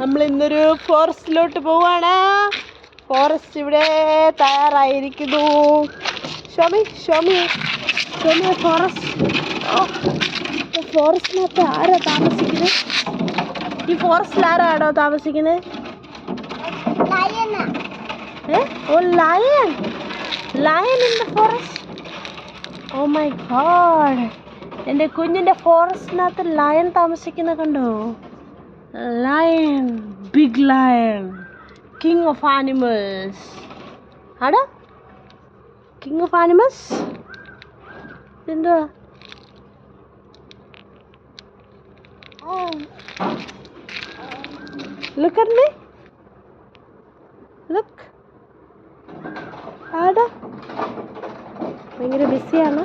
നമ്മൾ ഇന്നൊരു ഫോറസ്റ്റിലോട്ട് പോവാണ്. ഫോറസ്റ്റ് ഇവിടെ തയ്യാറായിരിക്കുന്നു. ഷോമി ഫോറസ്റ്റിനകത്ത് ആരാ താമസിക്കുന്നത്? ഈ ഫോറസ്റ്റിൽ ആരാണോ താമസിക്കുന്നത്? Oh lion in the forest. Oh my god, എൻ്റെ കുഞ്ഞിൻ്റെ ഫോറസ്റ്റിനകത്ത് ലയൺ താമസിക്കുന്ന കണ്ടോ? Lion, big lion, king of animals. ആടാ കിങ് ഓഫ് ആനിമൽസ്. എന്തുവാ? Look at me. Look. ആടാ ഭയങ്കര ബിസിയാണ്.